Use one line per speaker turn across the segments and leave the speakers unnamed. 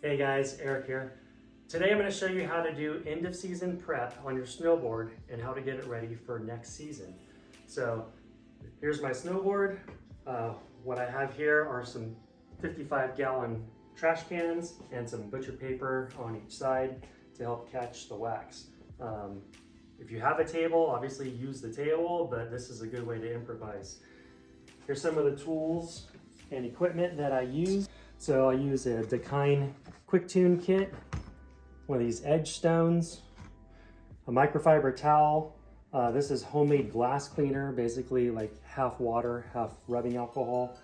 Hey guys, Eric here. Today I'm going to show you how to do end of season prep on your snowboard and how to get it ready for next season. So here's my snowboard. What I have here are some 55-gallon trash cans and some butcher paper on each side to help catch the wax. If you have a table, obviously use the table, but this is a good way to improvise. Here's some of the tools and equipment that I use. So I use a DaKine quick tune kit, one of these edge stones, a microfiber towel. This is homemade glass cleaner, basically like half water, half rubbing alcohol.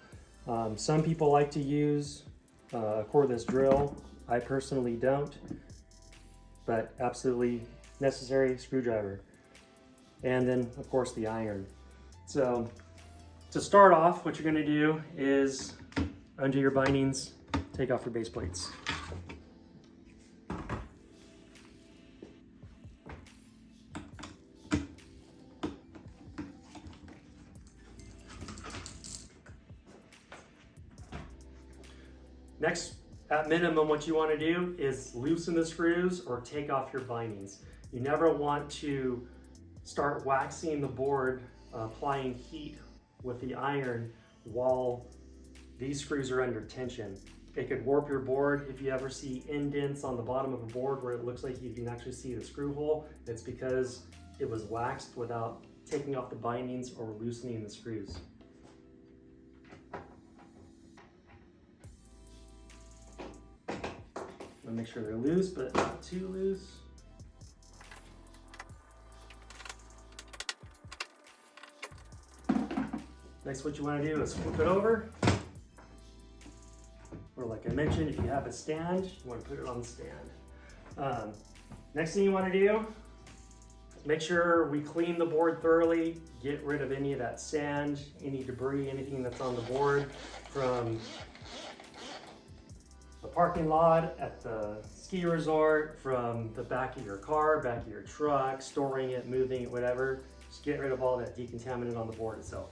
Some people like to use a cordless drill. I personally don't, but absolutely necessary screwdriver. And then of course the iron. So to start off, what you're going to do is undo your bindings, take off your base plates. Next, at minimum, what you want to do is loosen the screws or take off your bindings. You never want to start waxing the board, applying heat with the iron while these screws are under tension. It could warp your board. If you ever see indents on the bottom of a board where it looks like you can actually see the screw hole, it's because it was waxed without taking off the bindings or loosening the screws. Make sure they're loose, but not too loose. Next, what you want to do is flip it over. Or like I mentioned, if you have a stand, you want to put it on the stand. Next thing you want to do, make sure we clean the board thoroughly, get rid of any of that sand, any debris, anything that's on the board from the parking lot, at the ski resort, from the back of your car, back of your truck, storing it, moving it, whatever. Just get rid of all that decontaminant on the board itself.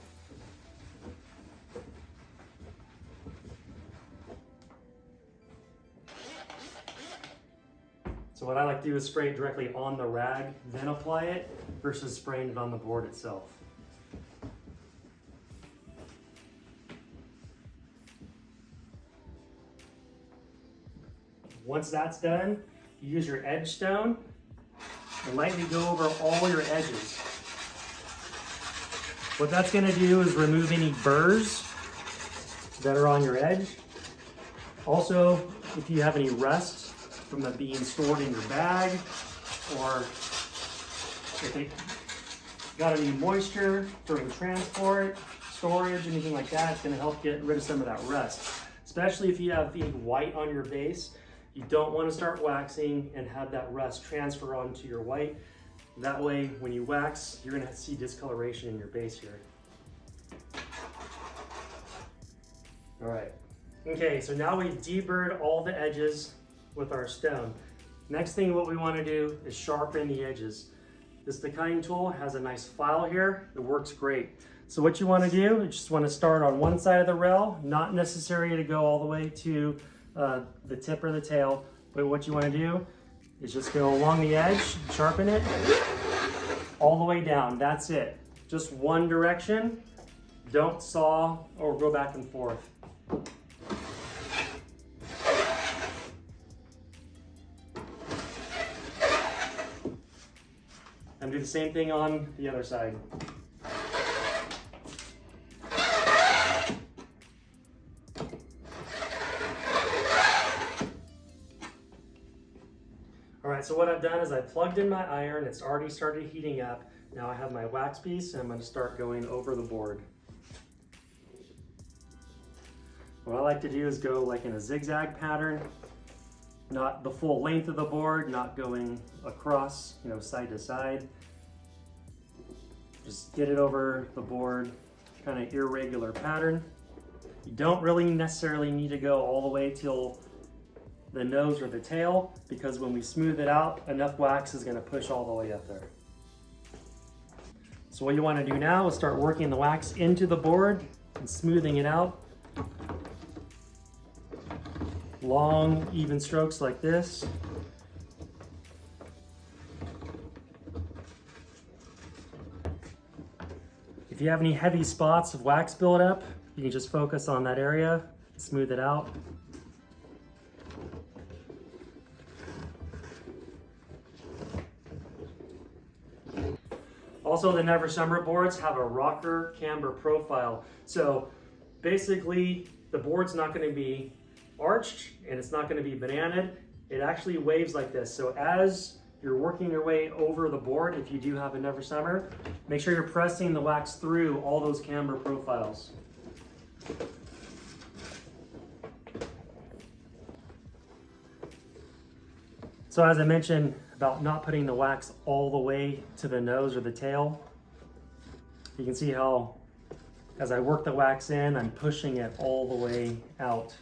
So what I like to do is spray it directly on the rag, then apply it, versus spraying it on the board itself. Once that's done, you use your edge stone and lightly go over all your edges. What that's going to do is remove any burrs that are on your edge. Also, if you have any rust from them being stored in your bag, or if it got any moisture during transport, storage, anything like that, it's going to help get rid of some of that rust. Especially if you have any white on your base. You don't want to start waxing and have that rust transfer onto your white. That way, when you wax, you're going to see discoloration in your base here. All right. Okay, so now we've deburred all the edges with our stone. Next thing what we want to do is sharpen the edges. This DaKine tool has a nice file here. It works great. So what you want to do, you just want to start on one side of the rail, not necessary to go all the way to the tip or the tail, but what you want to do is just go along the edge, sharpen it all the way down. That's it. Just one direction. Don't saw or go back and forth. And do the same thing on the other side. All right, so what I've done is I plugged in my iron. It's already started heating up. Now I have my wax piece and I'm going to start going over the board. What I like to do is go like in a zigzag pattern, not the full length of the board, not going across, side to side. Just get it over the board, kind of irregular pattern. You don't really necessarily need to go all the way till the nose or the tail, because when we smooth it out, enough wax is going to push all the way up there. So what you want to do now is start working the wax into the board and smoothing it out. long, even strokes like this. If you have any heavy spots of wax buildup, you can just focus on that area, smooth it out. Also, the Never Summer boards have a rocker camber profile. So basically, the board's not going to be arched and it's not going to be bananaed. It actually waves like this. So as you're working your way over the board, if you do have a Never Summer, make sure you're pressing the wax through all those camber profiles. So as I mentioned about not putting the wax all the way to the nose or the tail, you can see how as I work the wax in, I'm pushing it all the way out.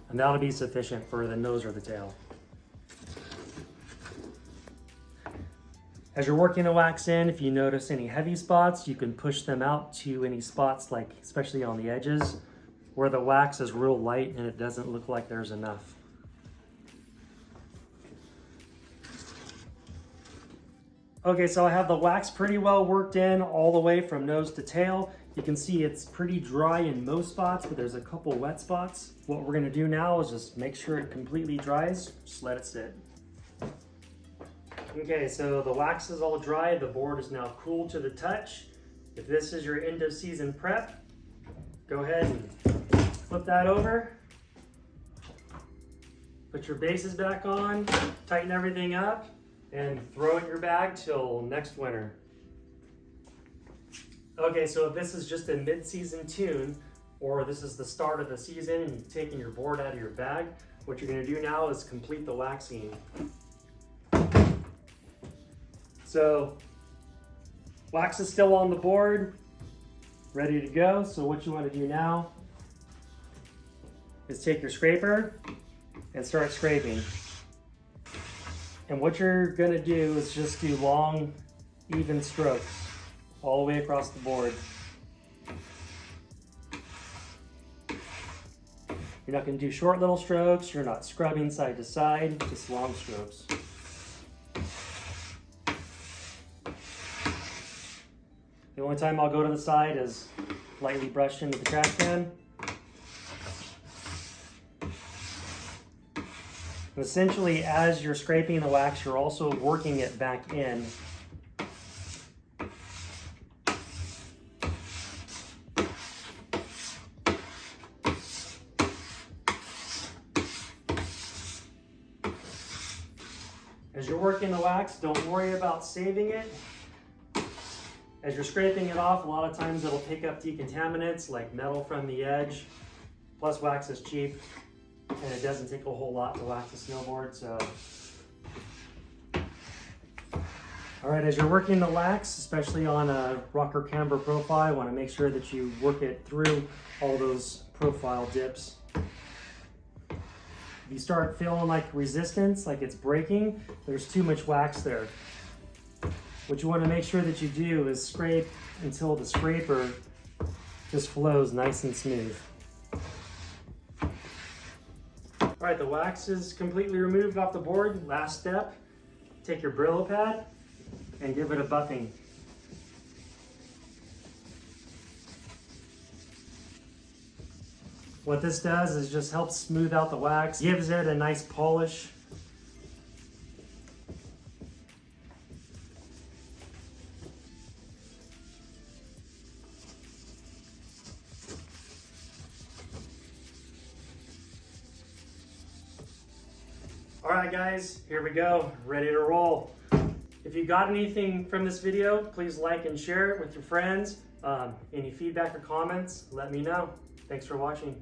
And that'll be sufficient for the nose or the tail. As you're working the wax in, if you notice any heavy spots, you can push them out to any spots, like especially on the edges, where the wax is real light and it doesn't look like there's enough. Okay, so I have the wax pretty well worked in all the way from nose to tail. You can see it's pretty dry in most spots, but there's a couple wet spots. What we're gonna do now is just make sure it completely dries, just let it sit. Okay, so the wax is all dry, the board is now cool to the touch. If this is your end of season prep, go ahead and flip that over. Put your bases back on, tighten everything up, and throw it in your bag till next winter. Okay, so if this is just a mid-season tune, or this is the start of the season and you've taken your board out of your bag, what you're gonna do now is complete the waxing. So, wax is still on the board, ready to go. So what you wanna do now is take your scraper and start scraping. And what you're gonna do is just do long, even strokes all the way across the board. You're not gonna do short little strokes, you're not scrubbing side to side, just long strokes. The only time I'll go to the side is lightly brushed into the trash can. And essentially, as you're scraping the wax, you're also working it back in. As you're working the wax, don't worry about saving it. As you're scraping it off, a lot of times it'll pick up decontaminants like metal from the edge. Plus, wax is cheap and it doesn't take a whole lot to wax a snowboard, so. All right, as you're working the wax, especially on a rocker camber profile, you want to make sure that you work it through all those profile dips. If you start feeling like resistance, like it's breaking, there's too much wax there. What you want to make sure that you do is scrape until the scraper just flows nice and smooth. All right, the wax is completely removed off the board. Last step, take your Brillo pad and give it a buffing. What this does is just helps smooth out the wax, gives it a nice polish. All right guys, here we go, ready to roll. If you got anything from this video, please like and share it with your friends. Any feedback or comments, let me know. Thanks for watching.